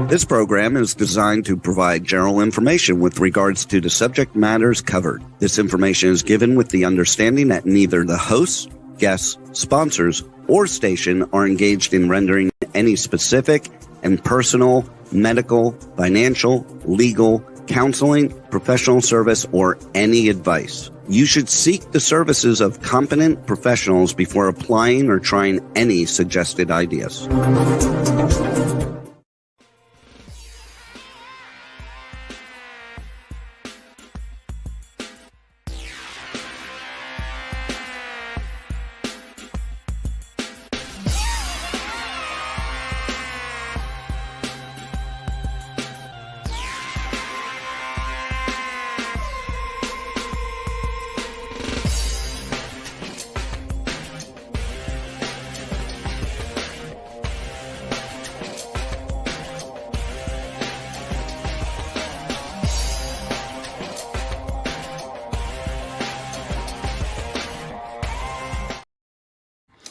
This program is designed to provide general information with regards to the subject matters covered. This information is given with the understanding that neither the hosts, guests, sponsors, or station are engaged in rendering any specific and personal, medical, financial, legal, counseling, professional service, or any advice. You should seek the services of competent professionals before applying or trying any suggested ideas.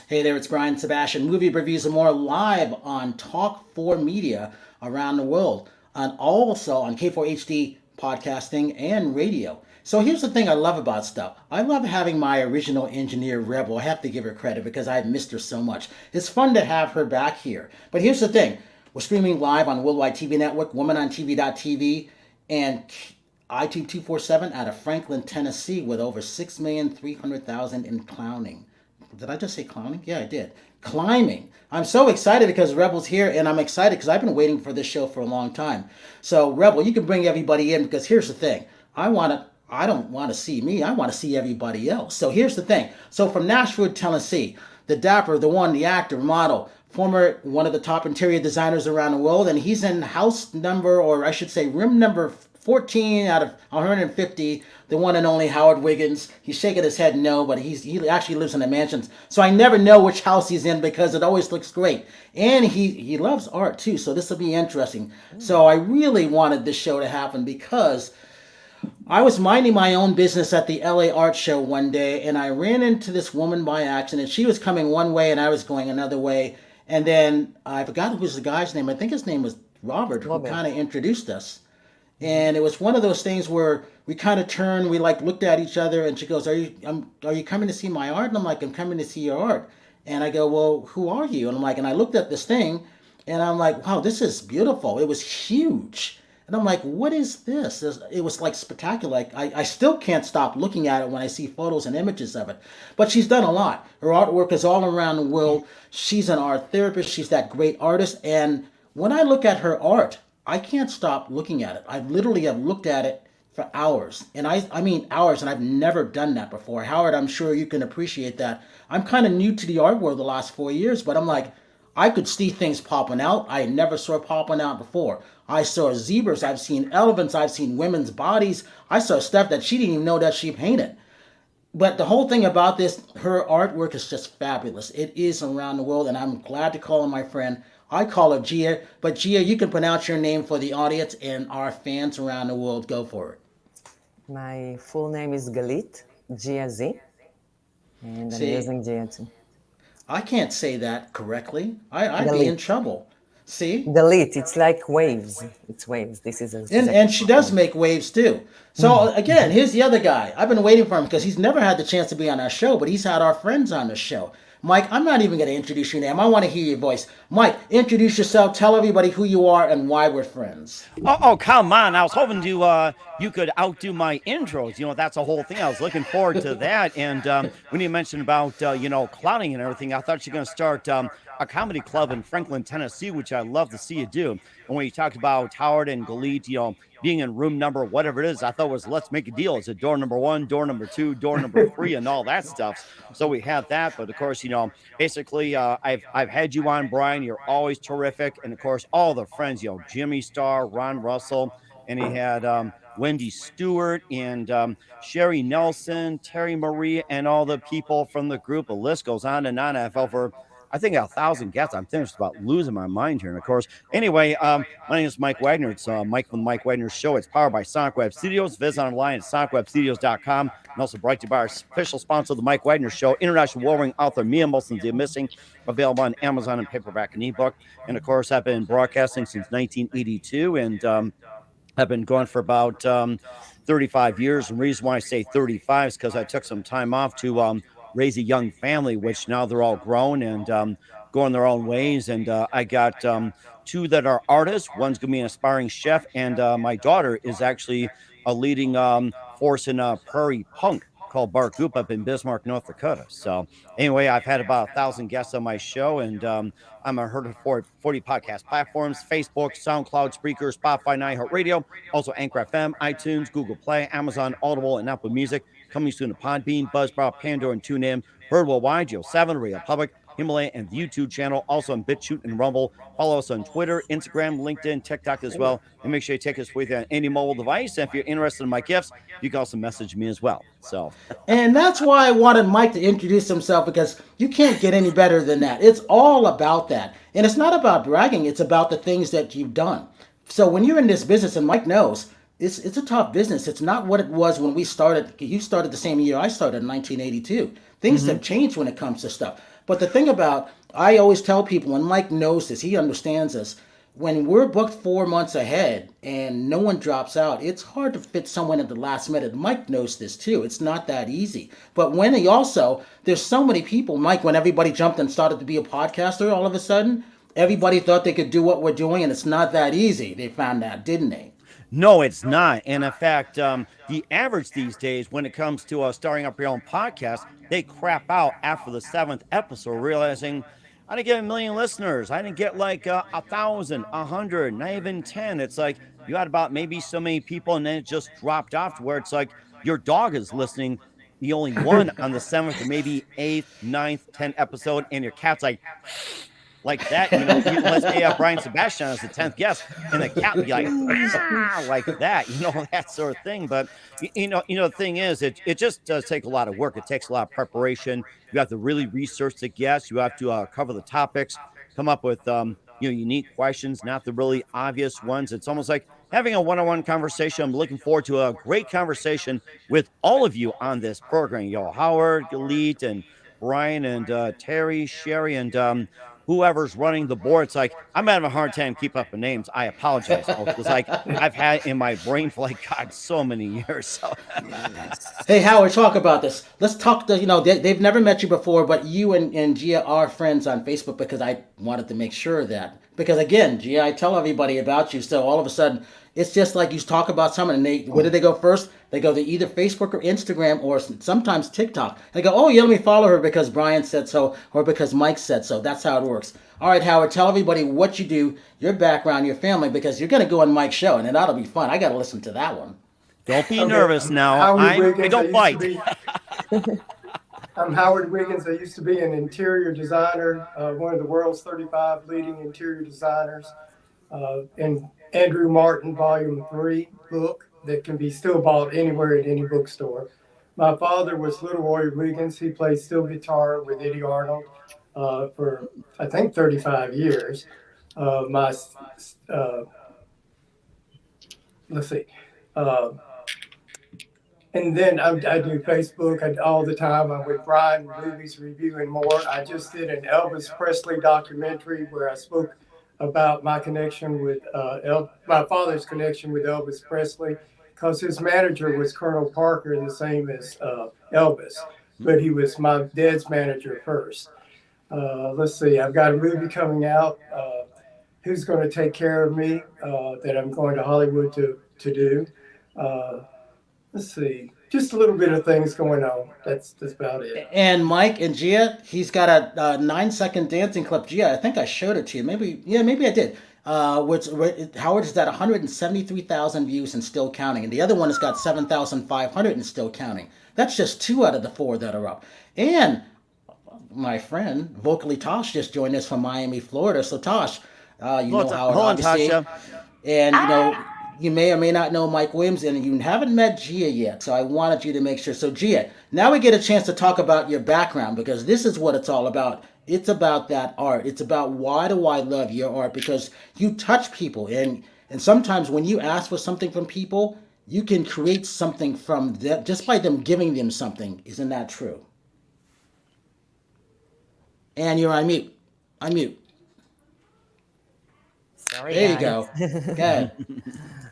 Hey there, it's Brian Sebastian, Movie Reviews and More, live on Talk 4 Media around the world, and also on K4HD podcasting and radio. So here's the thing I love about stuff. I love having my original engineer, Rebel. I have to give her credit because I've missed her so much. It's fun to have her back here. But here's the thing. We're streaming live on Worldwide TV Network, WomanOnTV.tv, and iTube 247 out of Franklin, Tennessee, with over 6,300,000 in clowning. Did I just say clowning? Yeah, I did. Climbing. I'm so excited because Rebel's here, and I'm excited because I've been waiting for this show for a long time. So, Rebel, you can bring everybody in because here's the thing. I don't want to see me. I want to see everybody else. So here's the thing. So from Nashville, Tennessee, the dapper, the one, the actor, model, former one of the top interior designers around the world, and he's in house number, or I should say room number 14 out of 150, the one and only Howard Wiggins. He's shaking his head no, but he actually lives in the mansions. So I never know which house he's in because it always looks great. And he loves art too, so this will be interesting. So I really wanted this show to happen because I was minding my own business at the LA Art Show one day, and I ran into this woman by accident. She was coming one way and I was going another way. And then I forgot who was the guy's name. I think his name was Robert, who kind of introduced us. And it was one of those things where we kind of turned, we like looked at each other, and she goes, are you coming to see my art? And I'm like, I'm coming to see your art. And I go, well, who are you? And I'm like, and I looked at this thing, and I'm like, wow, this is beautiful. It was huge. And I'm like, what is this? It was like spectacular. Like, I still can't stop looking at it when I see photos and images of it. But she's done a lot. Her artwork is all around the world. She's an art therapist. She's that great artist. And when I look at her art, I can't stop looking at it. I literally have looked at it for hours. And I mean hours, and I've never done that before. Howard, I'm sure you can appreciate that. I'm kind of new to the art world the last 4 years, but I'm like, I could see things popping out I never saw popping out before. I saw zebras, I've seen elephants, I've seen women's bodies. I saw stuff that she didn't even know that she painted. But the whole thing about this, her artwork is just fabulous. It is around the world, and I'm glad to call her my friend. I call her Gia, but Gia, you can pronounce your name for the audience and our fans around the world. Go for it. My full name is Galeet Gia Z, and I'm using Gia too. I can't say that correctly. I'd be in trouble. See? Galeet, it's like waves. It's waves. This is and she does make waves too. So again, here's the other guy. I've been waiting for him because he's never had the chance to be on our show, but he's had our friends on the show. Mike, I'm not even going to introduce your name. I want to hear your voice. Mike, introduce yourself. Tell everybody who you are and why we're friends. Oh, come on. I was hoping you could outdo my intros. You know, that's the whole thing. I was looking forward to that. And when you mentioned about, clowning and everything, I thought you were going to start a comedy club in Franklin, Tennessee, which I'd love to see you do. And when you talked about Howard and Galeet, being in room number, whatever it is, I thought it was, let's make a deal. Is it door number 1, door number 2, door number 3, and all that stuff. So we have that. But of course, basically, I've had you on, Brian. You're always terrific. And of course, all the friends, Jimmy Starr, Ron Russell, and he had Wendy Stewart and Sherry Nelson, Terry Marie, and all the people from the group. The list goes on and on. I felt for I think 1,000 guests. I'm just about losing my mind here. And of course, anyway, my name is Mike Wagner. It's Mike from the Mike Wagner Show. It's powered by Sonic Web Studios. Visit online at sonicwebstudios.com. And also brought to you by our official sponsor, the Mike Wagner Show, international warring author Mia Molson's The Missing, available on Amazon and paperback and ebook. And of course, I've been broadcasting since 1982, and I've been going for about 35 years. And the reason why I say 35 is because I took some time off to raise a young family, which now they're all grown and going their own ways. And I got two that are artists. One's going to be an aspiring chef, and my daughter is actually a leading force in prairie punk called Bar Group up in Bismarck, North Dakota. So anyway, I've had about 1,000 guests on my show, and I'm heard for 40 podcast platforms: Facebook, SoundCloud, Spreaker, Spotify, iHeartRadio, also Anchor FM, iTunes, Google Play, Amazon, Audible, and Apple Music. Coming soon to Podbean, Buzzsprout, Pandora, and TuneIn. Heard worldwide, Geo 7, Radio Public, Himalaya, and the YouTube channel. Also on BitChute and Rumble. Follow us on Twitter, Instagram, LinkedIn, TikTok as well. And make sure you take us with you on any mobile device. And if you're interested in my gifts, you can also message me as well. So, and that's why I wanted Mike to introduce himself, because you can't get any better than that. It's all about that. And it's not about bragging. It's about the things that you've done. So when you're in this business, and Mike knows, it's a tough business. It's not what it was when we started. You started the same year I started in 1982. Things have changed when it comes to stuff. But the thing about, I always tell people, and Mike knows this, he understands this, when we're booked 4 months ahead and no one drops out, it's hard to fit someone at the last minute. Mike knows this too. It's not that easy. But when he also, there's so many people, Mike, when everybody jumped and started to be a podcaster, all of a sudden, everybody thought they could do what we're doing, and it's not that easy. They found out, didn't they? No, it's not. And in fact, the average these days when it comes to starting up your own podcast, they crap out after the 7th episode, realizing I didn't get 1 million listeners. I didn't get like 1,000, 100, not even 10. It's like you had about maybe so many people, and then it just dropped off to where it's like your dog is listening, the only one on the 7th or maybe 8th, 9th, 10th episode, and your cat's like that, you know, let's say Brian Sebastian as the 10th guest, and the cat would be like that, you know, that sort of thing. But you know, the thing is, it just does take a lot of work. It takes a lot of preparation. You have to really research the guests. You have to cover the topics, come up with unique questions, not the really obvious ones. It's almost like having a one-on-one conversation. I'm looking forward to a great conversation with all of you on this program. Howard, Galeet, and Brian, and Terry, Sherry, and whoever's running the board. It's like I'm having a hard time keep up with names. I apologize, folks. It's like I've had in my brain for so many years. So. Hey, Howard, talk about this. Let's talk. They've never met you before, but you and Gia are friends on Facebook, because I wanted to make sure that. Because again, Gia, I tell everybody about you, so all of a sudden it's just like you talk about someone, and where do they go first? They go to either Facebook or Instagram or sometimes TikTok. They go, oh, yeah, let me follow her because Brian said so, or because Mike said so. That's how it works. All right, Howard, tell everybody what you do, your background, your family, because you're going to go on Mike's show, and that'll be fun. I got to listen to that one. Don't be nervous now. I don't bite. I'm Howard Wiggins. I used to be an interior designer, one of the world's 35 leading interior designers, in Andrew Martin Volume 3 book that can be still bought anywhere at any bookstore. My father was Little Roy Wiggins. He played steel guitar with Eddie Arnold for, I think, 35 years. And then I do Facebook all the time. I'm with Brian, Movies, Review, and More. I just did an Elvis Presley documentary where I spoke about my connection with my father's connection with Elvis Presley, because his manager was Colonel Parker, the same as Elvis, but he was my dad's manager first. Let's see, I've got a movie coming out, Who's Going to Take Care of Me, that I'm going to Hollywood to do. Let's see, just a little bit of things going on. That's about it. And Mike and Gia, he's got a 9-second dancing clip. Gia, I think I showed it to you. Maybe I did. Howard has got 173,000 views and still counting, and the other one has got 7,500 and still counting. That's just 2 out of the 4 that are up. And my friend, vocally Tosh, just joined us from Miami, Florida. So Tosh, Howard, hold on, obviously, Tasha. And you may or may not know Mike Williams, and you haven't met Gia yet, so I wanted you to make sure. So, Gia, now we get a chance to talk about your background because this is what it's all about. It's about that art. It's about why do I love your art because you touch people, and sometimes when you ask for something from people, you can create something from them just by them giving them something. Isn't that true? And you're on mute. Unmute. Sorry, There you guys. go. Good.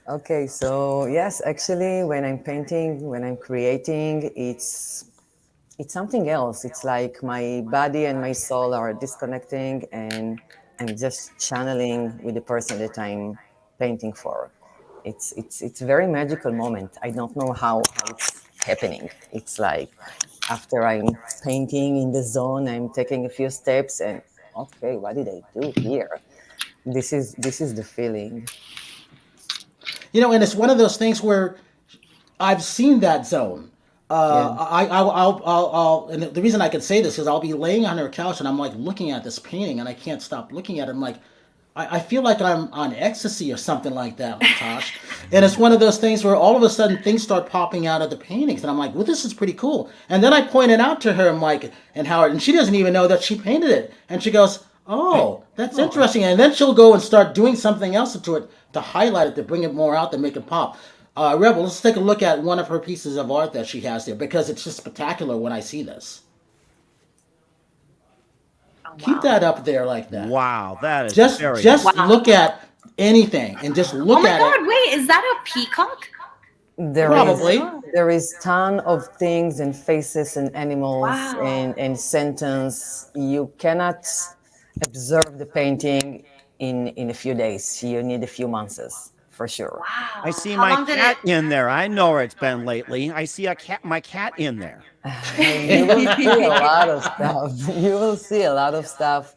Okay, so yes, actually, when I'm painting, when I'm creating, it's something else. It's like my body and my soul are disconnecting, and I'm just channeling with the person that I'm painting for. It's a very magical moment. I don't know how it's happening. It's like after I'm painting in the zone, I'm taking a few steps, and okay, what did I do here? This is the feeling. And it's one of those things where I've seen that zone. Yeah. And the reason I can say this is I'll be laying on her couch and I'm like looking at this painting and I can't stop looking at it. I'm like, I feel like I'm on ecstasy or something like that, Tosh. And it's one of those things where all of a sudden things start popping out of the paintings, and I'm like, well, this is pretty cool. And then I pointed out to her, Mike and Howard, and she doesn't even know that she painted it. And she goes, oh, that's interesting. And then she'll go and start doing something else to it to highlight it, to bring it more out, to make it pop. Rebel, let's take a look at one of her pieces of art that she has there because it's just spectacular when I see this. Keep that up there like that. Wow, that is Just very Wow. Look at anything and just look Oh my at God, it. wait, is that a peacock? Probably. There is ton of things and faces and animals Wow. and sentence. You cannot observe the painting in a few days. You need a few months for sure. Wow. I see How my long did cat it? in there. I know where it's been lately. I see my cat in there. You will see a lot of stuff. You will see a lot of stuff.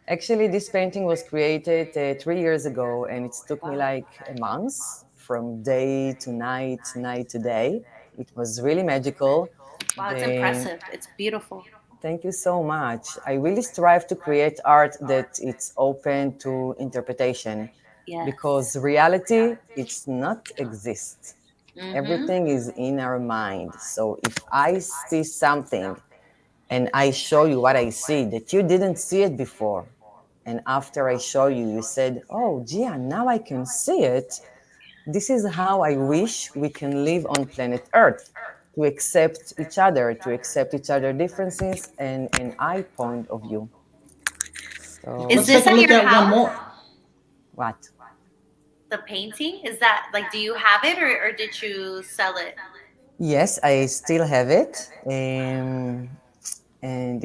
Actually, this painting was created 3 years ago, and it took me like a month from day to night, night to day. It was really magical. Wow, it's Then- impressive. It's beautiful. Thank you so much. I really strive to create art that it's open to interpretation Yes. because reality it's not exist. Mhm. Everything is in our mind. So if I see something and I show you what I see that you didn't see it before, and after I show you, you said, "Oh, Gia, now I can see it." This is how I wish we can live on planet Earth, to accept each other differences and an eye point of view. So, Is Let's this take a at look your at one house? more. what? The painting? Is that like, do you have it or did you sell it? Yes, I still have it, and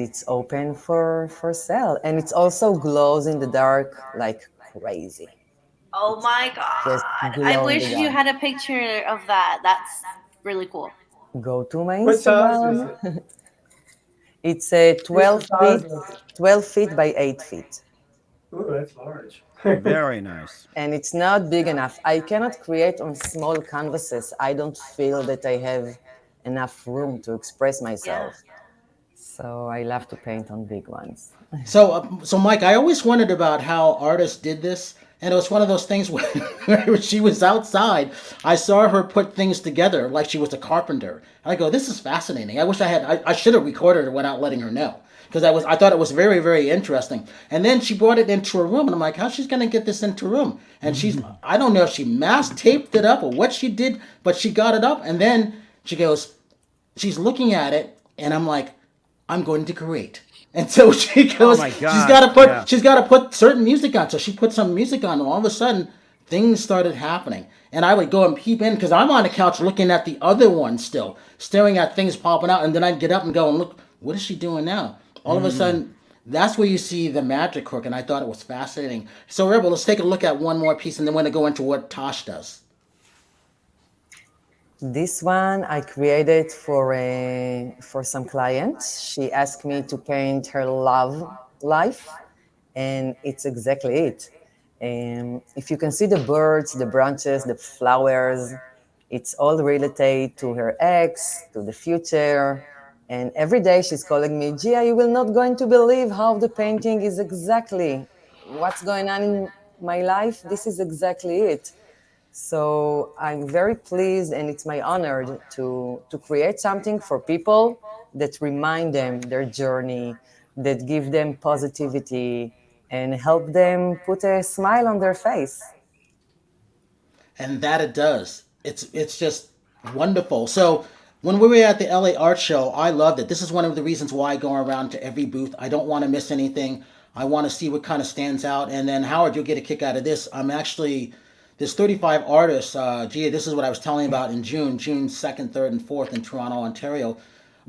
it's open for sale. And it also glows in the dark like crazy. Oh my Just God. glow I in the wish you dark. had a picture of that. That's really cool. Go to my What size is Instagram. it? It's a What's the 12 size feet, of it? 12 feet by 8 feet. Ooh, that's large. Very nice. And it's not big enough. I cannot create on small canvases. I don't feel that I have enough room to express myself. So I love to paint on big ones. So Mike, I always wondered about how artists did this, and it was one of those things where, where she was outside. I saw her put things together like she was a carpenter. I go, this is fascinating. I wish I should have recorded her without letting her know because I thought it was very, very interesting. And then she brought it into her room, and I'm like, how's she's gonna get this into her room? And I don't know if she mass taped it up or what she did, but she got it up, and then she goes, she's looking at it, and I'm like, I'm going to create. And so she goes, my God, she's got to put certain music on. So she put some music on, and all of a sudden, things started happening. And I would go and peep in because I'm on the couch looking at the other one still, staring at things popping out. And then I'd get up and go and look, what is she doing now? All of a sudden, that's where you see the magic hook. And I thought it was fascinating. So, Rebel, let's take a look at one more piece, and then we're going to go into what Tosh does. This one I created for some clients. She asked me to paint her love life, and it's exactly it. If you can see the birds, the branches, the flowers, it's all related to her ex, to the future. And every day she's calling me, Gia, you will not going to believe how the painting is exactly what's going on in my life. This is exactly it. So I'm very pleased, and it's my honor to create something for people that remind them their journey, that give them positivity, and help them put a smile on their face. And that it does. It's just wonderful. So when we were at the LA Art Show, I loved it. This is one of the reasons why I go around to every booth. I don't want to miss anything. I want to see what kind of stands out. And then Howard, you'll get a kick out of this. I'm actually there's 35 artists. Gia, this is what I was telling you about in June 2nd, 3rd, and 4th in Toronto, Ontario.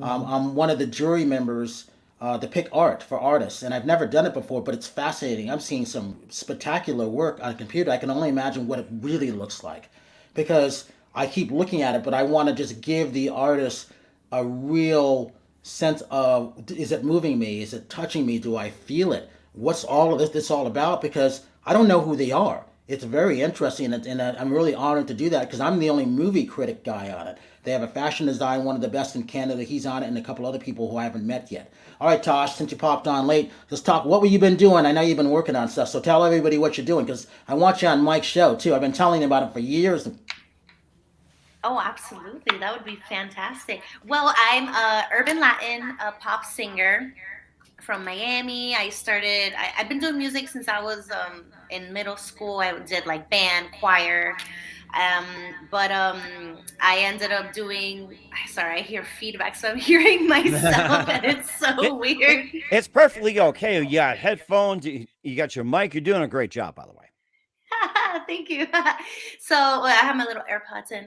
I'm one of the jury members to pick art for artists, and I've never done it before, but it's fascinating. I'm seeing some spectacular work on a computer. I can only imagine what it really looks like because I keep looking at it, but I want to just give the artist a real sense of, is it moving me? Is it touching me? Do I feel it? What's all of this all about? Because I don't know who they are. It's very interesting, and I'm really honored to do that because I'm the only movie critic guy on it. They have a fashion design, one of the best in Canada. He's on it, and a couple other people who I haven't met yet. All right, Tosh, since you popped on late, let's talk. What have you been doing? I know you've been working on stuff, so tell everybody what you're doing because I want you on Mike's show too. I've been telling you about it for years. Oh, absolutely. That would be fantastic. Well, I'm a urban Latin pop singer from Miami. I've been doing music since I was in middle school. I did like band, choir. Um, but I ended up doing, sorry, I hear feedback, so I'm hearing myself and it's so weird. It's perfectly okay. You got headphones, you got your mic. You're doing a great job, by the way. Thank you. So I have my little AirPods in.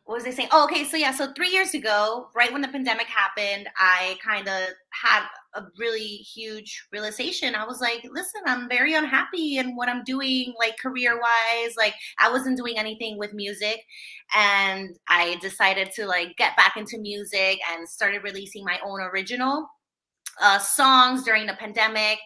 What was I saying? Oh, okay. So yeah, so 3 years ago, right when the pandemic happened, I kind of had a really huge realization. I was like, listen, I'm very unhappy in what I'm doing, like career wise. Like I wasn't doing anything with music. And I decided to like get back into music and started releasing my own original songs during the pandemic.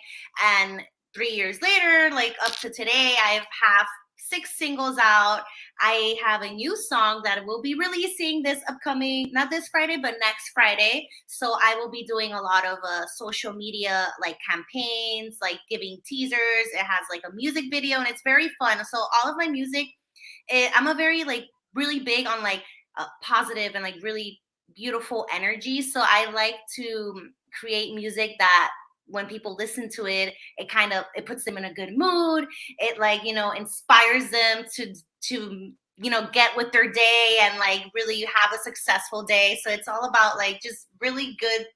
And 3 years later, like up to today, I have 6 singles out. I have a new song that will be releasing this upcoming, not this Friday, but next Friday. So I will be doing a lot of social media like campaigns, like giving teasers. It has like a music video and it's very fun. So all of my music, I'm a very like really big on like positive and like really beautiful energy. So I like to create music that when people listen to it, it puts them in a good mood. It like, inspires them to get with their day and like really have a successful day. So it's all about like just really good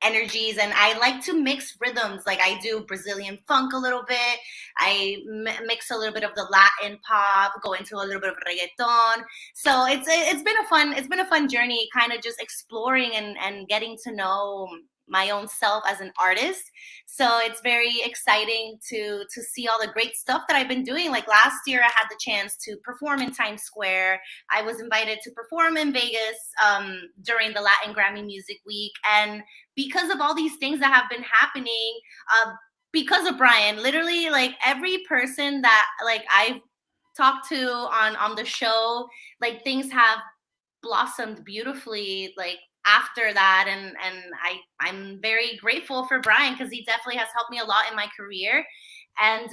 energies. And I like to mix rhythms. Like I do Brazilian funk a little bit. I mix a little bit of the Latin pop, go into a little bit of reggaeton. So it's been a fun journey, kind of just exploring and getting to know my own self as an artist. So it's very exciting to see all the great stuff that I've been doing. Like last year, I had the chance to perform in Times Square. I was invited to perform in Vegas during the Latin Grammy Music Week. And because of all these things that have been happening, because of Brian, literally like every person that like I've talked to on the show, like things have blossomed beautifully like after that, and I'm very grateful for Brian because he definitely has helped me a lot in my career, and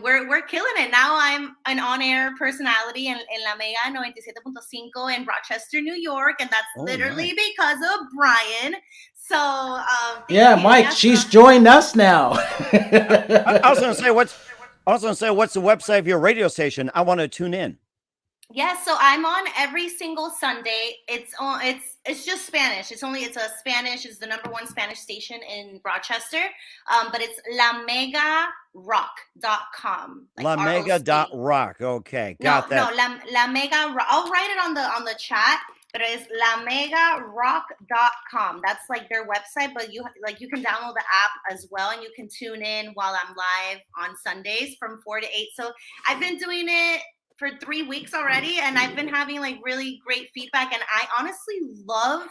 we're killing it now. I'm an on-air personality in La Mega 97.5 in Rochester, New York, and that's literally because of Brian. So yeah, Mike, she's joined us now. I was going to say what's the website of your radio station? I want to tune in. Yes, so I'm on every single Sunday. It's just Spanish. It's the #1 Spanish station in Rochester. But it's lamegarock.com. Like lamega.rock. Okay, got that. No, La Mega Rock. I'll write it on the chat, but it's lamegarock.com. That's like their website, but you can download the app as well and you can tune in while I'm live on Sundays from 4 to 8. So I've been doing it for 3 weeks already, and I've been having like really great feedback, and I honestly love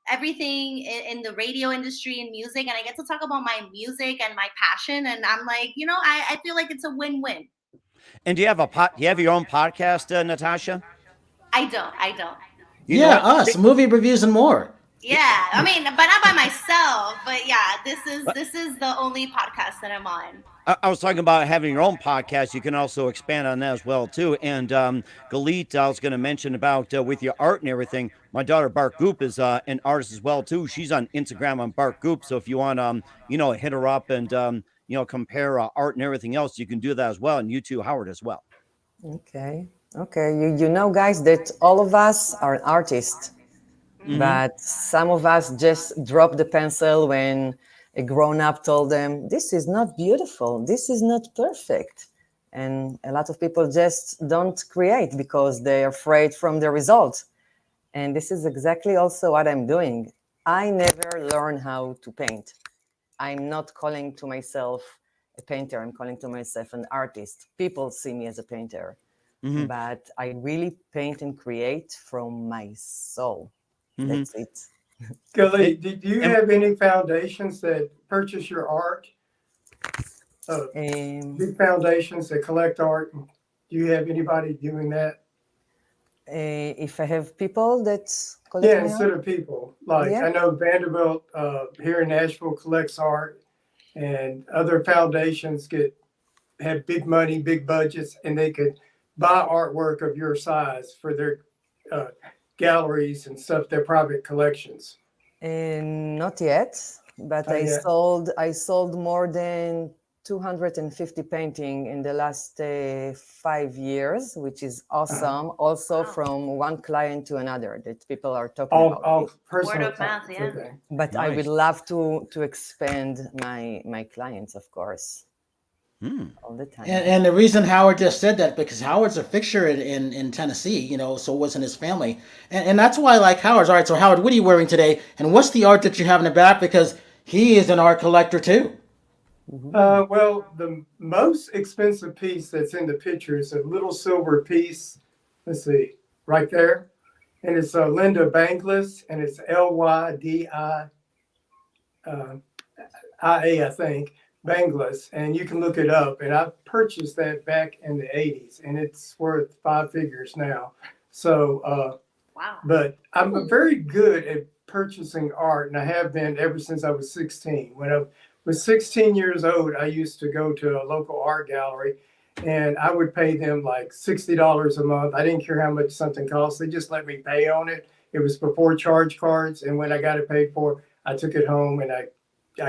everything in the radio industry and music, and I get to talk about my music and my passion, and I'm like, I feel like it's a win-win. And do you have your own podcast, Nathasha? I don't. Us, movie reviews and more. Yeah, I mean, but not by myself. But yeah, this is the only podcast that I'm on. I was talking about having your own podcast. You can also expand on that as well too. And Galeet, I was going to mention about with your art and everything. My daughter Bart Goop is an artist as well too. She's on Instagram on Bart Goop. So if you want, hit her up and compare art and everything else, you can do that as well. And you too, Howard, as well. Okay. You know, guys, that all of us are artists, but some of us just drop the pencil when a grown-up told them, this is not beautiful, this is not perfect. And a lot of people just don't create because they're afraid from the result. And this is exactly also what I'm doing. I never learned how to paint. I'm not calling to myself a painter, I'm calling to myself an artist. People see me as a painter, but I really paint and create from my soul. That's it. Galeet, do you have any foundations that purchase your art? Big foundations that collect art. Do you have anybody doing that? If I have people that collect Yeah, my instead art? of people. Like I know Vanderbilt here in Nashville collects art, and other foundations have big money, big budgets, and they could buy artwork of your size for their galleries and stuff, their private collections. Not yet, but I sold more than 250 paintings in the last 5 years, which is awesome. Also from one client to another that people are talking about. All personal word of mouth, yeah. Okay. But nice. I would love to expand my clients, of course. All the time. And the reason Howard just said that, because Howard's a fixture in Tennessee, so wasn't his family. And that's why I like Howard's. All right, so Howard, what are you wearing today? And what's the art that you have in the back? Because he is an art collector too. Well, the most expensive piece that's in the picture is a little silver piece. Let's see, right there. And it's Linda Bangless, and it's Lydia, I think. Bangless, and you can look it up. And I purchased that back in the 80s, and it's worth 5 figures now. So, wow. But I'm very good at purchasing art, and I have been ever since I was 16. When I was 16 years old, I used to go to a local art gallery, and I would pay them like $60 a month. I didn't care how much something cost. They just let me pay on it. It was before charge cards, and when I got it paid for, I took it home and I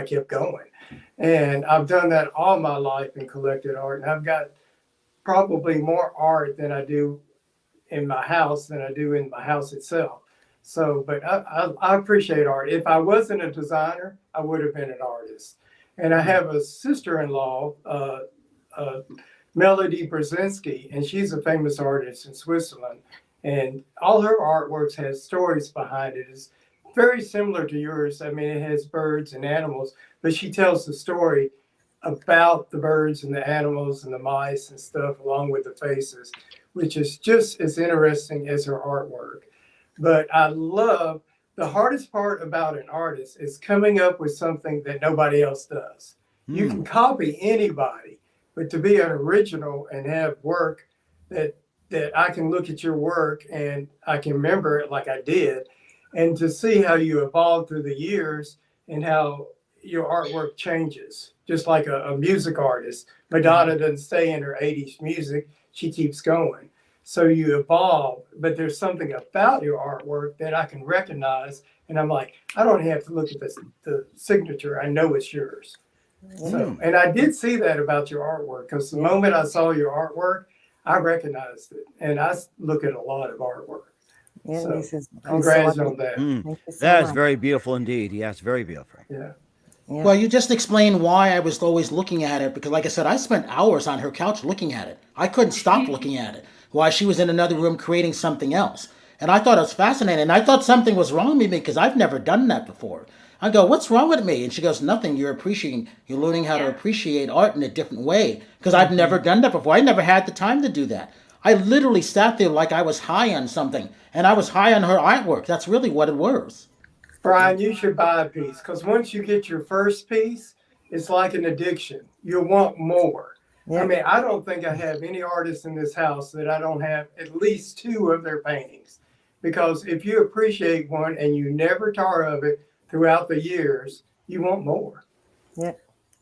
kept going. And I've done that all my life and collected art. And I've got probably more art than I do in my house than I do in my house itself. So, but I appreciate art. If I wasn't a designer, I would have been an artist. And I have a sister-in-law, Melody Brzezinski, and she's a famous artist in Switzerland. And all her artworks has stories behind it. It's very similar to yours. I mean, it has birds and animals, but she tells the story about the birds and the animals and the mice and stuff along with the faces, which is just as interesting as her artwork. But I love, the hardest part about an artist is coming up with something that nobody else does. You can copy anybody, but to be an original and have work that I can look at your work and I can remember it like I did, and to see how you evolve through the years and how your artwork changes, just like a music artist. Madonna doesn't stay in her 80s music, she keeps going. So you evolve, but there's something about your artwork that I can recognize, and I'm like, I don't have to look at the signature, I know it's yours. So, and I did see that about your artwork, because the moment I saw your artwork, I recognized it, and I look at a lot of artwork. Yeah, so, this is congrats on that. That is very beautiful indeed. Yes, very beautiful. Yeah. Well, you just explained why I was always looking at it, because like I said, I spent hours on her couch looking at it. I couldn't stop looking at it while she was in another room creating something else. And I thought it was fascinating. And I thought something was wrong with me because I've never done that before. I go, what's wrong with me? And she goes, nothing. You're learning how to appreciate art in a different way, because I've never done that before. I never had the time to do that. I literally sat there like I was high on something, and I was high on her artwork. That's really what it was. Brian, you should buy a piece, because once you get your first piece, it's like an addiction. You'll want more. Yeah. I mean, I don't think I have any artists in this house that I don't have at least 2 of their paintings. because if you appreciate one and you never tire of it throughout the years, you want more. Yeah.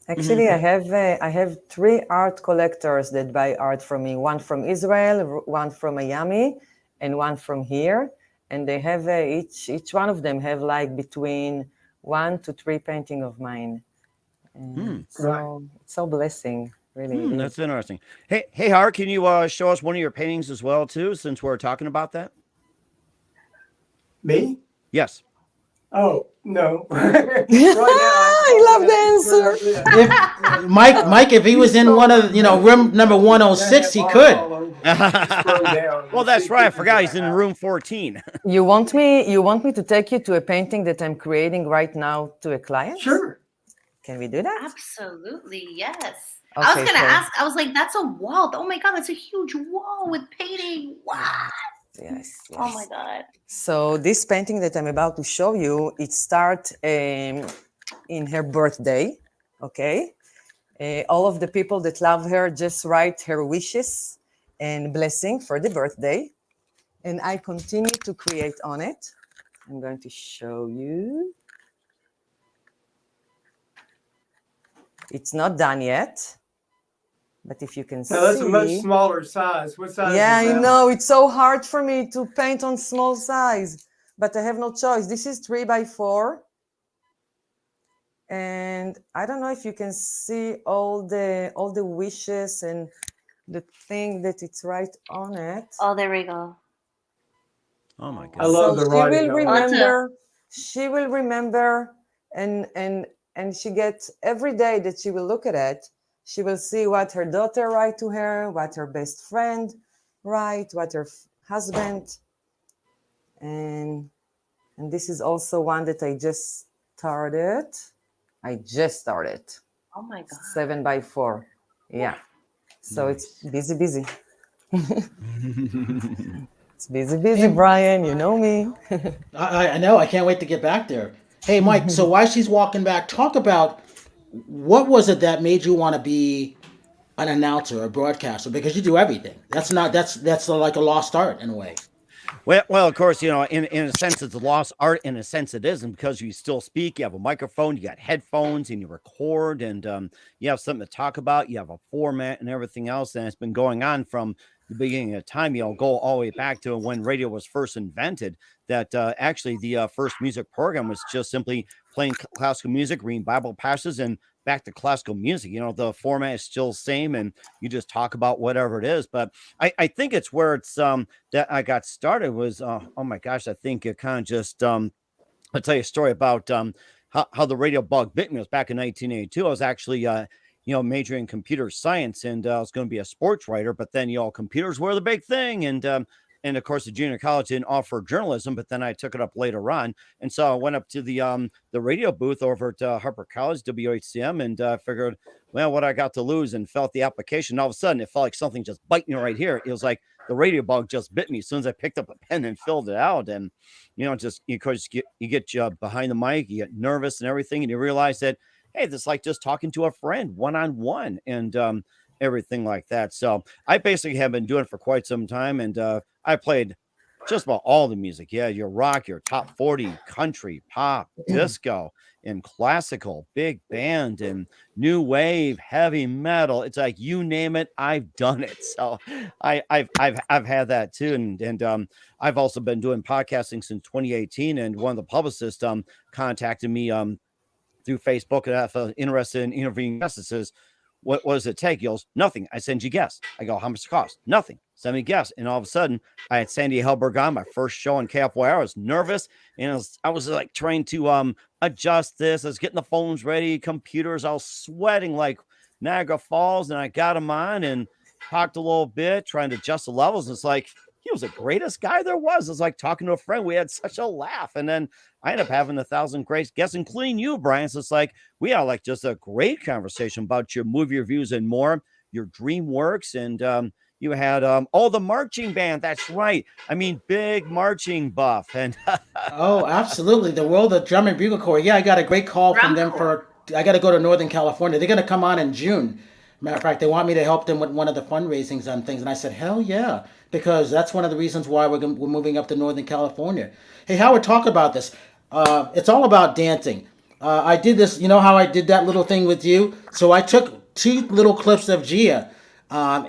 Actually, I have 3 art collectors that buy art from me. One from Israel, one from Miami, and one from here. And they have each one of them have like between 1 to 3 painting of mine. And so it's so blessing, really. That's interesting. Hey, Har, can you show us one of your paintings as well too, since we're talking about that? Me? Yes. Oh, no. I love the answer. If Mike, if he was in one of room number 106, he could. Well, that's right. I forgot he's in room 14. You want me to take you to a painting that I'm creating right now to a client? Sure. Can we do that? Absolutely, yes. Okay, I was gonna so- ask. I was like, "That's a wall. Oh my god, that's a huge wall with painting. Wow. Yes. Oh my god. So this painting that I'm about to show you, it starts in her birthday, okay? All of the people that love her just write her wishes and blessing for the birthday. And I continue to create on it. I'm going to show you. It's not done yet, but if you can see. Now, that's a much smaller size. What size Yeah, is that? I know. It's so hard for me to paint on small size, but I have no choice. This is 3x4. And I don't know if you can see all the wishes and the thing that it's right on it. Oh, there we go. Oh my I god. love the writing. She will remember, and she gets every day that she will look at it, she will see what her daughter write to her, what her best friend write, what her husband, and this is also one that I just started. Oh my god. 7x4. Yeah. So it's busy. It's busy, Brian. You know me. I know. I can't wait to get back there. Hey, Mike. So while she's walking back, talk about what was it that made you want to be an announcer or broadcaster, because you do everything. That's like a lost art in a way. Well, of course, in a sense, it's a lost art. In a sense, it isn't, because you still speak. You have a microphone, you got headphones, and you record, and you have something to talk about. You have a format and everything else, and it's been going on from the beginning of time. Go all the way back to when radio was first invented. That actually the first music program was just simply playing classical music, reading Bible passages, and back to classical music. The format is still the same, and you just talk about whatever it is. But I think it's where it's that I got started was oh my gosh, I think it kind of just I'll tell you a story about how the radio bug bit me. It was back in 1982. I was actually majoring in computer science, and I was going to be a sports writer, but then computers were the big thing, and of course the junior college didn't offer journalism, but then I took it up later on. And so I went up to the radio booth over at Harper College, WHCM, and figured, well, what I got to lose, and felt the application. All of a sudden it felt like something just bite me right here. It was like the radio bug just bit me as soon as I picked up a pen and filled it out. And just you get behind the mic, you get nervous and everything, and you realize that, hey, this is like just talking to a friend one-on-one, and everything like that. So I basically have been doing it for quite some time, and I played just about all the music. Yeah, your rock, your top 40, country, pop, disco, and classical, big band, and new wave, heavy metal. It's like you name it, I've done it. So I've had that too, and I've also been doing podcasting since 2018. And one of the publicists contacted me through Facebook, and if I was interested in interviewing guests, says, what does it take? He goes, nothing. I send you guests. I go, how much it cost? Nothing. Send me guests. And all of a sudden, I had Sandy Helberg on, my first show on KFYR. I was nervous, and I was like trying to adjust this. I was getting the phones ready, computers. I was sweating like Niagara Falls, and I got him on and talked a little bit, trying to adjust the levels. And it's like, he was the greatest guy there was. It's like talking to a friend. We had such a laugh. And then I ended up having 1,000 great guests, including you, Brian. So it's like, we had like just a great conversation about your movie reviews and more, your dream works. And you had all the marching band. That's right. I mean, big marching buff. And Oh, absolutely. The World of Drum and Bugle Corps. Yeah, I got a great call from them I got to go to Northern California. They're going to come on in June. Matter of fact, they want me to help them with one of the fundraisings and things. And I said, hell yeah, because that's one of the reasons why we're moving up to Northern California. Hey, Howard, talk about this. It's all about dancing. I did this, you know how I did that little thing with you? So I took 2 little clips of Gia.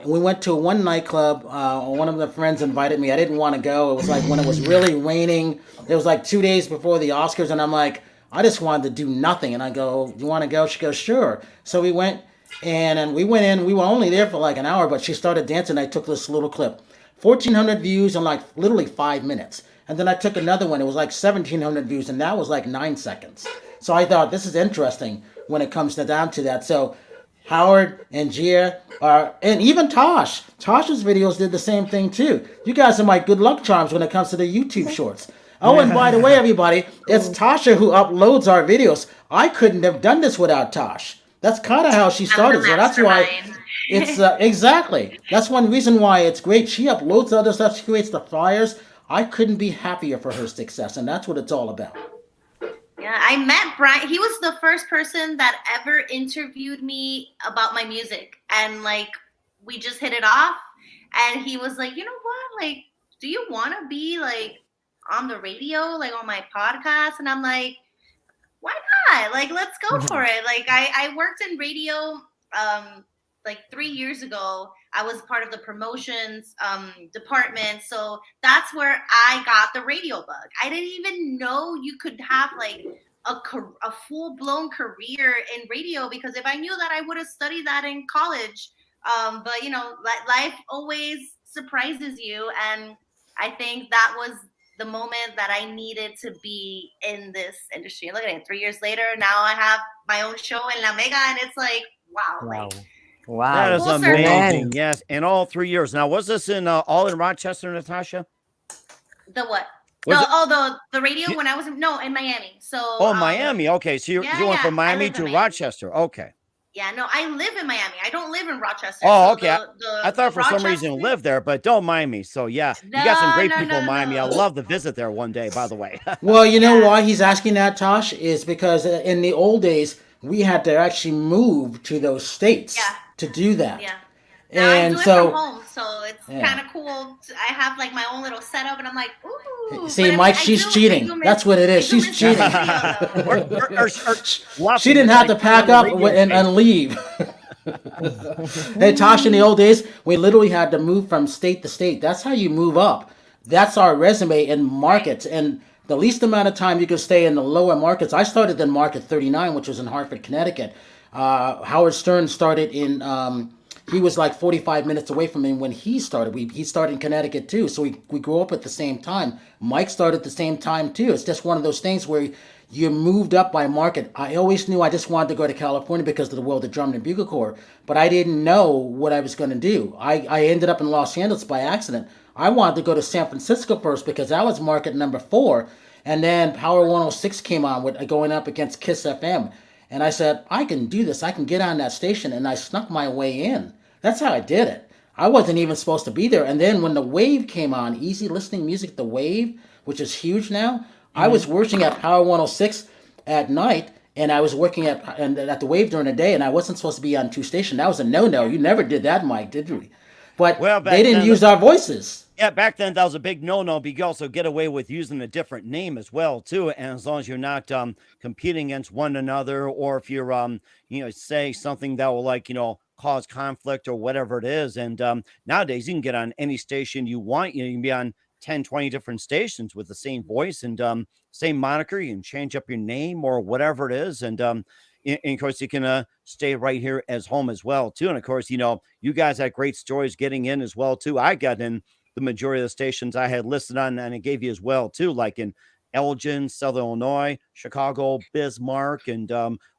We went to one nightclub. One of the friends invited me. I didn't want to go. It was like when it was really raining. It was like 2 days before the Oscars. And I'm like, I just wanted to do nothing. And I go, you want to go? She goes, sure. So we went. And we went in. We were only there for like an hour, but she started dancing. I took this little clip. 1,400 views in like literally 5 minutes. And then I took another one. It was like 1,700 views, and that was like 9 seconds. So I thought this is interesting when it comes down to that. So Howard and Gia and even Tosh. Tosh's videos did the same thing too. You guys are my good luck charms when it comes to the YouTube shorts. Oh, and by the way, everybody, it's Tasha who uploads our videos. I couldn't have done this without Tosh. That's kind of how she started. So that's why it's exactly. That's one reason why it's great. She uploads other stuff. She creates the flyers. I couldn't be happier for her success, and that's what it's all about. Yeah, I met Brian. He was the first person that ever interviewed me about my music, and like we just hit it off. And he was like, you know what? Like, do you want to be like on the radio, like on my podcast? And I'm like, why not? Like, let's go for it. Like, I worked in radio like 3 years ago. I was part of the promotions department. So that's where I got the radio bug. I didn't even know you could have like a full-blown career in radio, because if I knew that, I would have studied that in college. But, you know, life always surprises you. And I think that was the moment that I needed to be in this industry. Look at it, 3 years later, now I have my own show in La Mega, and it's like, wow. Like, wow. That is Full amazing. circle. Yes, in all 3 years. Now, was this all in Rochester, Nathasha? The what? Was The radio when I was in Miami. So Miami. Okay, so you went from Miami to Rochester. Okay. Yeah, no, I live in Miami. I don't live in Rochester. Oh, so okay. I thought for some reason you lived there, but don't mind me. So yeah, you got some great people in Miami. I'd love to visit there one day, by the way. Well, you know why he's asking that, Tosh, is because in the old days, we had to actually move to those states to do that. Yeah. Now And I do so, it from home, so it's kind of cool. I have like my own little setup, and I'm like, ooh. see, Mike, she's cheating. That's what it is. She's cheating. She didn't have to pack up and leave. Hey, Tosh, in the old days, we literally had to move from state to state. That's how you move up. That's our resume in markets. And the least amount of time you could stay in the lower markets. I started in Market 39, which was in Hartford, Connecticut. Howard Stern started in, he was like 45 minutes away from me when he started. He started in Connecticut too. So we grew up at the same time. Mike started at the same time too. It's just one of those things where you moved up by market. I always knew I just wanted to go to California because of the World of Drum and Bugle Corps, but I didn't know what I was going to do. I ended up in Los Angeles by accident. I wanted to go to San Francisco first because that was market number 4, and then Power 106 came on with going up against Kiss FM, and I said, I can do this. I can get on that station, and I snuck my way in. That's how I did it. I wasn't even supposed to be there, and then when the Wave came on, Easy Listening Music, the Wave, which is huge now, I was working at Power 106 at night, and I was working at the Wave during the day, and I wasn't supposed to be on 2 stations. That was a no-no. You never did that, Mike, did we? But they didn't use our voices. Yeah, back then that was a big no-no, but you also get away with using a different name as well, too. And as long as you're not competing against one another, or if you're, say something that will cause conflict or whatever it is. And nowadays you can get on any station you want. You can be on 10, 20 different stations with the same voice and same moniker. You can change up your name or whatever it is. And of course, you can stay right here as home as well, too. And of course, you guys had great stories getting in as well, too. I got in the majority of the stations I had listed on, and it gave you as well, too, like in Elgin, Southern Illinois, Chicago, Bismarck, and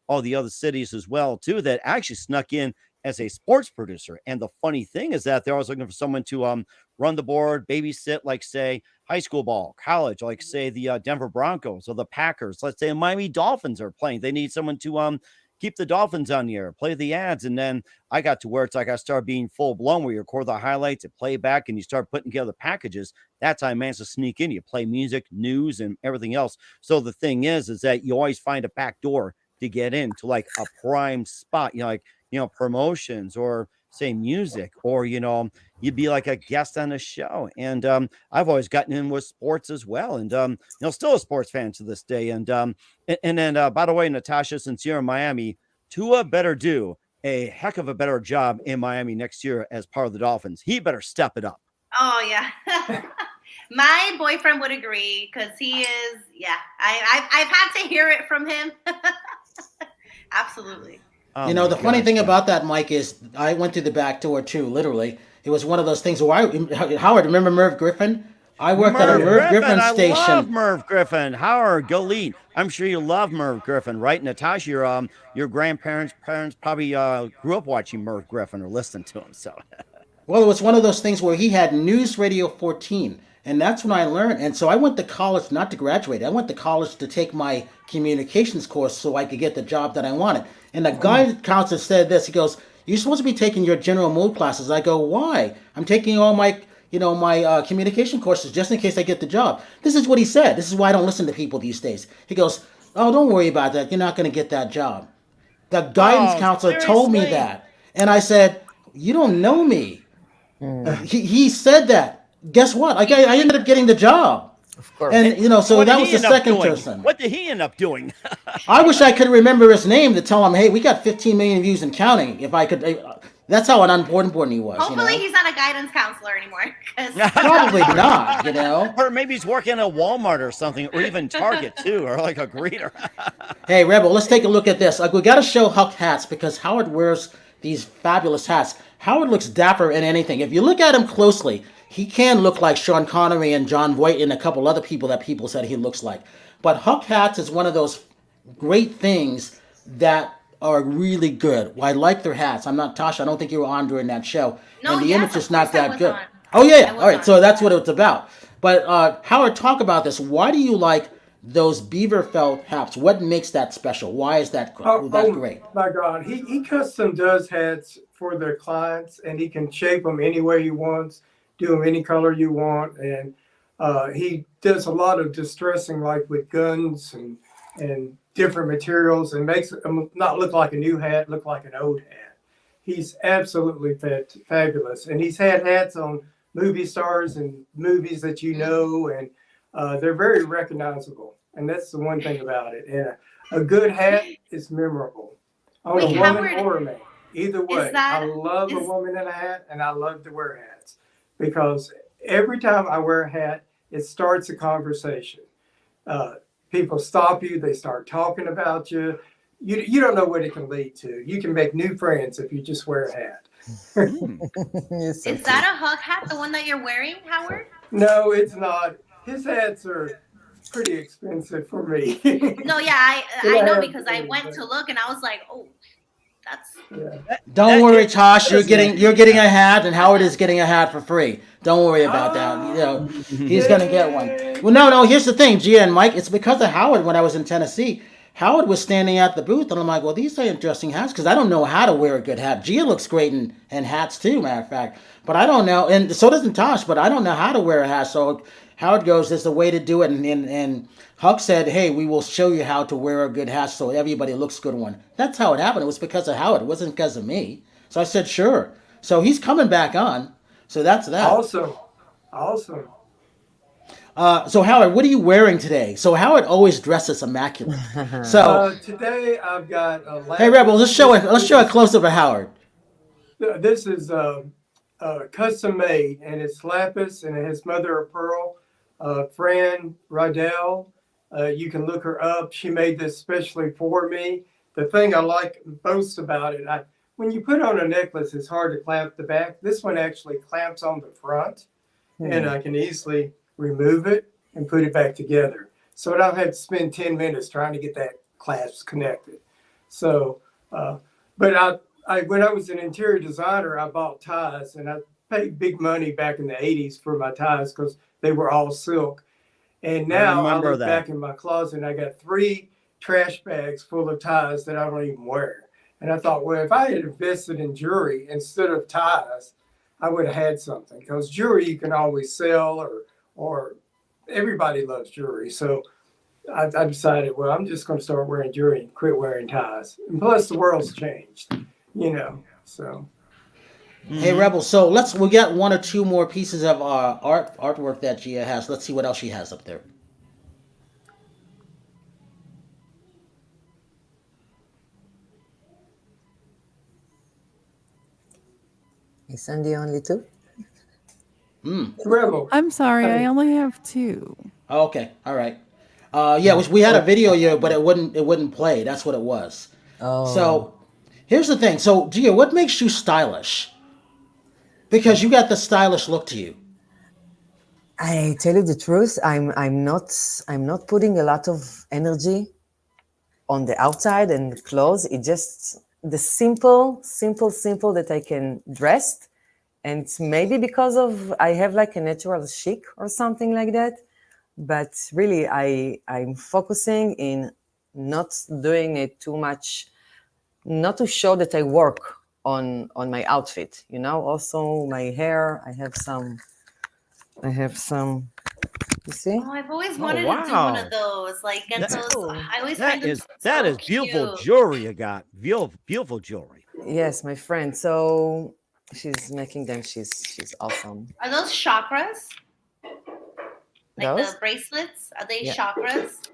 all the other cities as well, too, that actually snuck in as a sports producer. And the funny thing is that they're always looking for someone to run the board, babysit, like, say, high school ball, college, like, say, the Denver Broncos or the Packers. Let's say Miami Dolphins are playing. They need someone to keep the Dolphins on the air, play the ads. And then I got to where it's like I started being full blown, where you record the highlights, and play back, and you start putting together packages. That's how I managed to sneak in. You play music, news, and everything else. So the thing is that you always find a back door to get into like a prime spot. Like promotions or say music, or you'd be like a guest on a show. And I've always gotten in with sports as well, and still a sports fan to this day. And then by the way, Nathasha, since you're in Miami, Tua better do a heck of a better job in Miami next year as part of the Dolphins. He better step it up. Oh yeah. My boyfriend would agree, because he is, I've had to hear it from him. Absolutely. Oh, the funny thing about that, Mike, is I went through the back door too, literally. It was one of those things where Howard, remember Merv Griffin? I worked at a Merv Griffin station. I love Merv Griffin. Howard, Galeet, I'm sure you love Merv Griffin, right? Natasha, your grandparents probably grew up watching Merv Griffin or listening to him. So, well, it was one of those things where he had News Radio 14, and that's when I learned. And so I went to college, not to graduate. I went to college to take my communications course so I could get the job that I wanted. And the guidance counselor said this. He goes, "You're supposed to be taking your general mode classes." I go, "Why? I'm taking all my communication courses just in case I get the job." This is what he said. This is why I don't listen to people these days. He goes, "Oh, don't worry about that. You're not going to get that job." The guidance counselor told me that. And I said, "You don't know me." He said that. Guess what? I ended up getting the job. Of course. And, so that was the second person. What did he end up doing? I wish I could remember his name to tell him, "Hey, we got 15 million views and counting." If I could, that's how unimportant he was. Hopefully he's not a guidance counselor anymore. Probably not, Or maybe he's working at Walmart or something, or even Target too, or like a greeter. Hey, Rebel, let's take a look at this. We got to show Huck hats because Howard wears these fabulous hats. Howard looks dapper in anything. If you look at him closely, he can look like Sean Connery and John Voight and a couple other people that people said he looks like. But Huck hats is one of those great things that are really good. Well, I like their hats. I'm not Tasha. I don't think you were on during that show. No, and the yes, image is not that good. on. Oh, yeah. All right. So that's what it's about. But Howard, talk about this. Why do you like those beaver felt hats? What makes that special? Why is that great? Oh, my God. He custom does hats for their clients, and he can shape them any way he wants, do them any color you want. And he does a lot of distressing, like with guns and different materials, and makes them not look like a new hat, look like an old hat. He's absolutely fabulous. And he's had hats on movie stars and movies that and they're very recognizable. And that's the one thing about it. And a good hat is memorable. On a woman or a man. Either way. I love a woman in a hat, and I love to wear hats. Because every time I wear a hat, it starts a conversation. People stop you. They start talking about you. You don't know what it can lead to. You can make new friends if you just wear a hat. Is that a Huck hat, the one that you're wearing, Howard? No, it's not. His hats are pretty expensive for me. No, yeah, I know, because I went to look and I was like, oh, that's. Yeah. Don't worry, Tosh. You're getting a hat, and Howard is getting a hat for free. Don't worry about that. He's gonna get one. Well, no. Here's the thing, Gia and Mike. It's because of Howard. When I was in Tennessee, Howard was standing at the booth, and I'm like, well, these are interesting hats, because I don't know how to wear a good hat. Gia looks great in hats too, matter of fact. But I don't know, and so doesn't Tosh. But I don't know how to wear a hat. So Howard goes, "There's a way to do it," and Huck said, "Hey, we will show you how to wear a good hat so everybody looks good one." That's how it happened. It was because of Howard. It wasn't because of me. So I said, sure. So he's coming back on. So that's that. Awesome. So Howard, what are you wearing today? So Howard always dresses immaculate. So today I've got a hey Rebel, let's show a close up of Howard. This is custom made, and it's lapis, and it has mother of pearl. Fran Rydell, you can look her up. She made this especially for me. The thing I like most about it, when you put on a necklace, it's hard to clamp the back. This one actually clamps on the front, and I can easily remove it and put it back together. So I don't have to spend 10 minutes trying to get that clasp connected. So, but when I was an interior designer, I bought ties, and I paid big money back in the 80s for my ties because they were all silk. And now I look back in my closet, and I got 3 trash bags full of ties that I don't even wear. And I thought, well, if I had invested in jewelry instead of ties, I would have had something, because jewelry you can always sell, or everybody loves jewelry. So I decided, well, I'm just going to start wearing jewelry and quit wearing ties. And plus, the world's changed. So. Hey, Rebel. So we got one or two more pieces of artwork that Gia has. Let's see what else she has up there. Isn't the only two? Rebel. I'm sorry, I only have two. Oh, okay, all right. We had a video here, but it wouldn't play. That's what it was. Oh. So here's the thing. So Gia, what makes you stylish? Because you got the stylish look to you. I tell you the truth, I'm not putting a lot of energy on the outside and clothes. It just the simple that I can dress. And maybe because of I have like a natural chic or something like that. But really I'm focusing in not doing it too much, not to show that I work on my outfit, Also my hair, I have some, you see? Oh, I've always wanted to do one of those. Like get those. I always find them that so is beautiful cute. jewelry you got. Beautiful jewelry. Yes, my friend. So she's making them. She's awesome. Are those chakras? Like Those? the bracelets? Are they Yeah. chakras?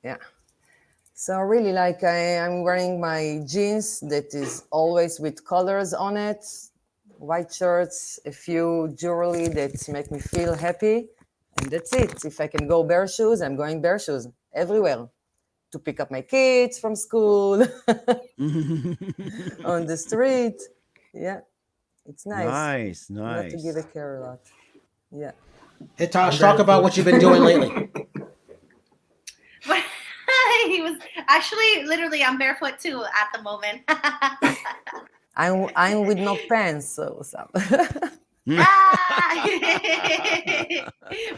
Yeah. So really, like I'm wearing my jeans that is always with colors on it, white shirts, a few jewelry that make me feel happy, and that's it. If I can go bare shoes, I'm going bare shoes everywhere to pick up my kids from school, on the street. Yeah, it's nice. Nice. Not to give a care a lot. Yeah. Hey, Tosh, talk about what you've been doing lately. He was actually literally I'm barefoot too at the moment. I'm with no pants, so what's up?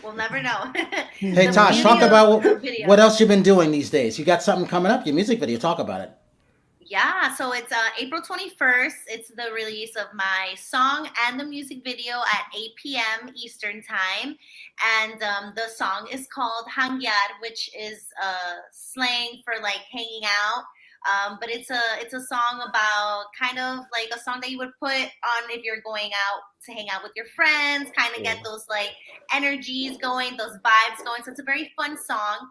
We'll never know. Hey, The Tosh, beauty talk of about video. what else you've been doing these days. You got something coming up, your music video. Talk about it. Yeah, so it's April 21st. It's the release of my song and the music video at 8 p.m. Eastern Time. And the song is called Hangyar, which is slang for like hanging out. But it's a song about kind of like a song that you would put on if you're going out to hang out with your friends, kind of get those like energies going, those vibes going. So it's a very fun song.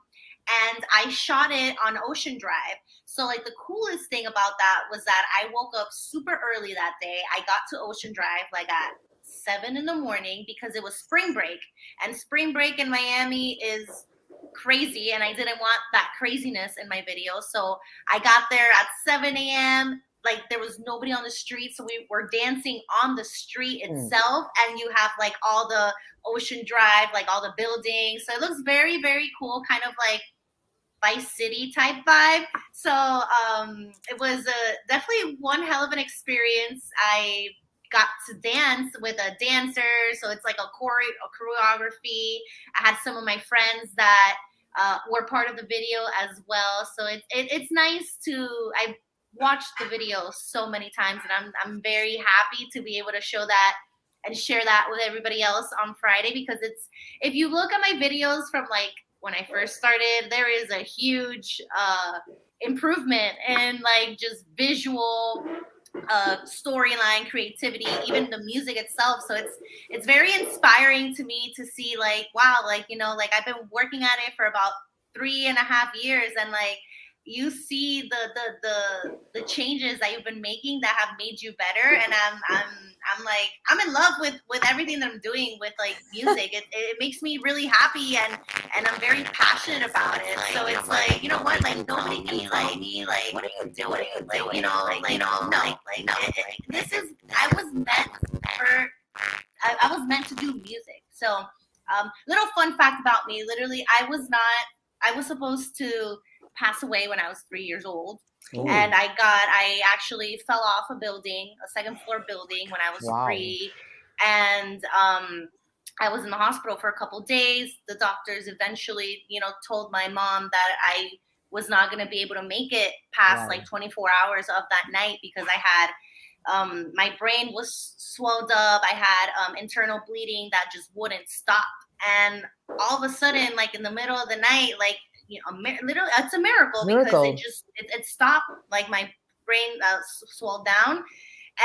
And I shot it on Ocean Drive. So like the coolest thing about that was that I woke up super early that day. I got to Ocean Drive like at 7 a.m. because it was spring break. And spring break in Miami is crazy. And I didn't want that craziness in my video. So I got there at 7 a.m. Like there was nobody on the street. So we were dancing on the street itself. And you have like all the Ocean Drive, like all the buildings. So it looks very, very cool, kind of like Vice City type vibe. So it was definitely one hell of an experience. I got to dance with a dancer, so it's like a choreography. I had some of my friends that were part of the video as well. So it's nice I watched the video so many times, and I'm very happy to be able to show that and share that with everybody else on Friday, because if you look at my videos from like when I first started, there is a huge improvement in like just visual storyline, creativity, even the music itself. So it's very inspiring to me to see like, wow, like, like I've been working at it for about 3.5 years, and like you see the changes that you've been making that have made you better. And I'm in love with everything that I'm doing with like music. It makes me really happy, and I'm very passionate about it. So it's like, you know what, like nobody can tell me like, what are you doing? Like, no, this is, I was meant to do music. So little fun fact about me, literally I was supposed to pass away when I was 3 years old. Ooh. And I actually fell off a building, a second floor building, when I was 3. And I was in the hospital for a couple days. The doctors eventually, told my mom that I was not going to be able to make it past like 24 hours of that night, because I had my brain was swelled up. I had internal bleeding that just wouldn't stop. And all of a sudden, like in the middle of the night, like, literally, it's a miracle because it stopped. Like my brain swelled down.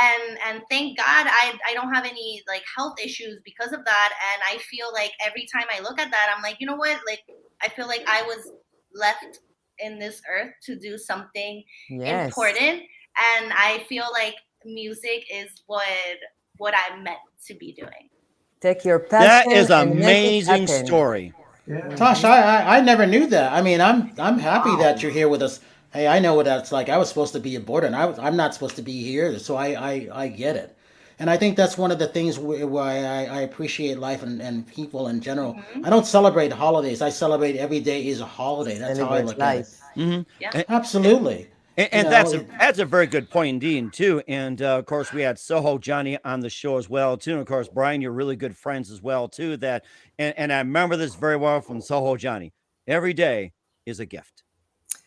And thank God I don't have any like health issues because of that. And I feel like every time I look at that, I'm like, you know what? Like, I feel like I was left in this earth to do something important. And I feel like music is what I'm meant to be doing. Take your passion. That is an and make it amazing happen. story. Yeah. Tosh, I never knew that. I mean, I'm happy that you're here with us. Hey, I know what that's like. I was supposed to be aborted, and I'm not supposed to be here, so I get it. And I think that's one of the things why I appreciate life and people in general. Mm-hmm. I don't celebrate holidays. I celebrate every day is a holiday. That's how I look at it. Mm-hmm. Yeah. Absolutely. And that's a very good point indeed too. And of course, we had Soho Johnny on the show as well too. And of course, Brian, you're really good friends as well too. And I remember this very well from Soho Johnny. Every day is a gift.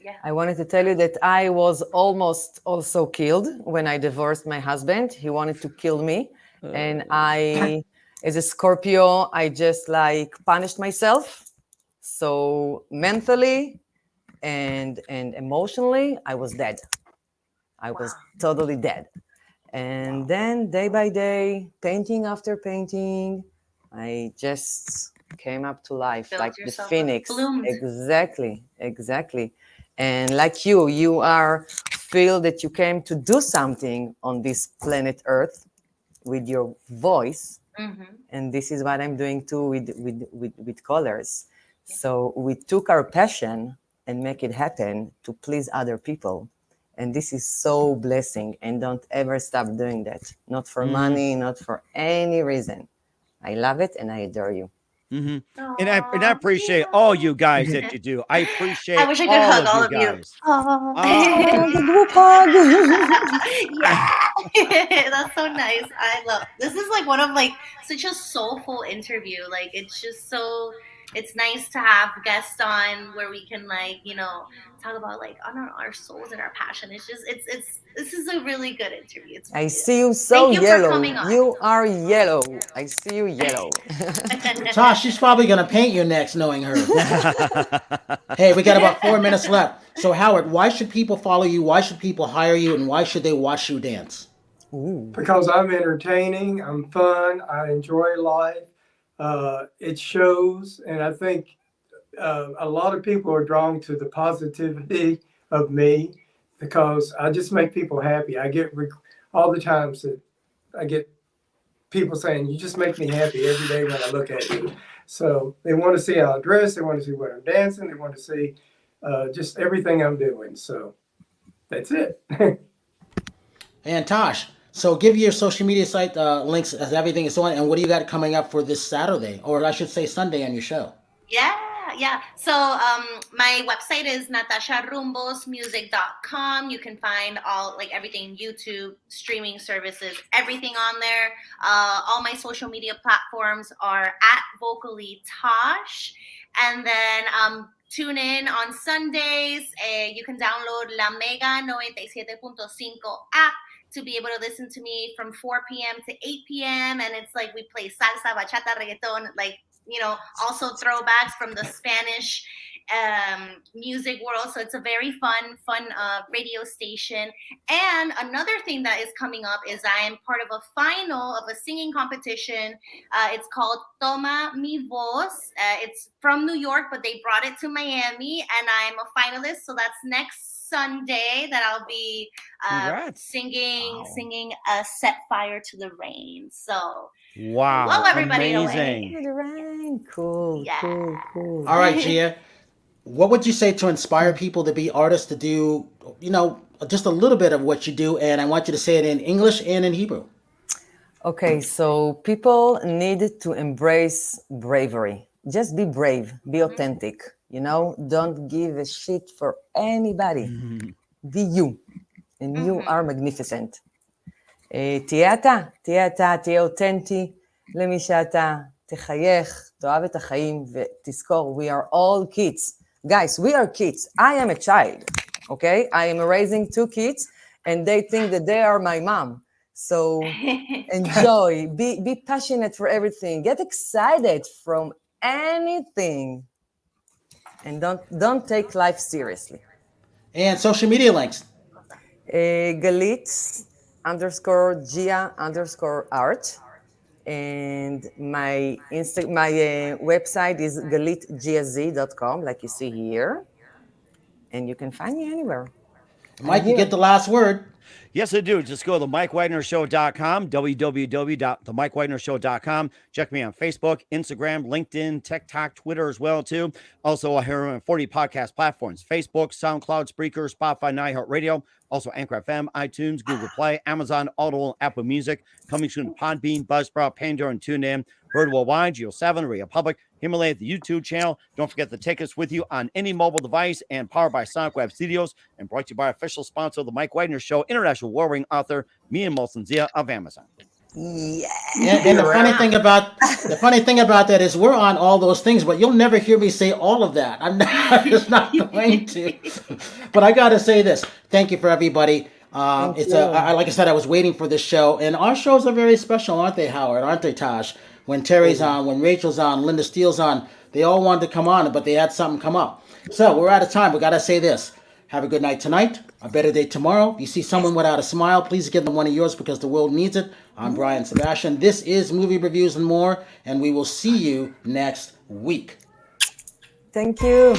Yeah. I wanted to tell you that I was almost also killed when I divorced my husband. He wanted to kill me. And I, as a Scorpio, I just like punished myself. So mentally and emotionally, I was dead. I was totally dead. And then day by day, painting after painting, I just came up to life. Built like the yourself up, phoenix. bloomed. Exactly. And like you feel that you came to do something on this planet Earth with your voice. Mm-hmm. And this is what I'm doing too with colors. Yeah. So we took our passion and make it happen to please other people. And this is so blessing. And don't ever stop doing that. Not for money, not for any reason. I love it and I adore you. Mm-hmm. And I appreciate all you guys that you do. I appreciate. I wish I could hug all of you. Guys. The group hug. Yeah, that's so nice. I love this. Is like one of like such a soulful interview. Like it's just so. It's nice to have guests on where we can like talk about like on our souls and our passion. It's just this is a really good interview. I see you so yellow. You, you are yellow. I see you yellow. Tosh, she's probably going to paint you next, knowing her. Hey, we got about 4 minutes left. So, Howard, why should people follow you? Why should people hire you? And why should they watch you dance? Ooh. Because I'm entertaining, I'm fun, I enjoy life. It shows, and I think a lot of people are drawn to the positivity of me because I just make people happy. I get all the times that I get people saying, "You just make me happy every day when I look at you." So they want to see how I dress, they want to see what I'm dancing, they want to see just everything I'm doing. So that's it. And Tosh, so give your social media site links as everything is on, and what do you got coming up for this Saturday, or I should say Sunday on your show? Yeah. So my website is nathasharumbosmusic.com. You can find all like everything, YouTube, streaming services, everything on there. All my social media platforms are at Vocally Tosh. And then tune in on Sundays. You can download La Mega 97.5 app to be able to listen to me from 4 p.m. to 8 p.m. And it's like we play salsa, bachata, reggaeton, like, also throwbacks from the Spanish music world. So it's a very fun radio station. And another thing that is coming up is I am part of a final of a singing competition. It's called Toma Mi Voz. It's from New York, but they brought it to Miami, and I'm a finalist. So that's next Sunday that I'll be singing Set Fire to the Rain. So wow, love everybody amazing. The rain. Cool. All right, Gia, what would you say to inspire people to be artists, to do just a little bit of what you do? And I want you to say it in English and in Hebrew. Okay, so people need to embrace bravery. Just be brave, be authentic. Don't give a shit for anybody. Be you, and you are magnificent. תהיה אתה, תהיה אותנטי, למי שאתה, תחייך, תאהב את החיים, ותזכור, we are all kids. Guys, we are kids. I am a child, okay? I am raising 2 kids, and they think that they are my mom. So enjoy, be passionate for everything, get excited from anything, and don't take life seriously. And social media links. Galeet _Gia _art. And my website is galeetgiaz.com, like you see here. And you can find me anywhere. Mike, you get the last word. Yes, I do. Just go to mikewagnershow.com, www.themikewagnershow.com. Check me on Facebook, Instagram, LinkedIn, TikTok, Twitter as well, too. Also, I hear on 40 podcast platforms, Facebook, SoundCloud, Spreaker, Spotify, iHeartRadio, also Anchor FM, iTunes, Google Play, Amazon, Audible, Apple Music, coming soon to Podbean, Buzzsprout, Pandora, and TuneIn. Heard worldwide, Geo7, Radio Public, Himalaya, the YouTube channel. Don't forget to take us with you on any mobile device and powered by Sonic Web Studios and brought to you by official sponsor of the Mike Wagner Show, international award-winning author, Mia Molson-Zia of Amazon. Yeah. And the funny thing about that is we're on all those things, but you'll never hear me say all of that. I'm just not going to. But I got to say this. Thank you for everybody. Like I said, I was waiting for this show, and our shows are very special, aren't they, Howard? Aren't they, Tosh? When Terry's on, when Rachel's on, Linda Steele's on, they all wanted to come on, but they had something come up. So we're out of time. We got to say this. Have a good night tonight, a better day tomorrow. If you see someone without a smile, please give them one of yours because the world needs it. I'm Brian Sebastian. This is Movie Reviews and More, and we will see you next week. Thank you.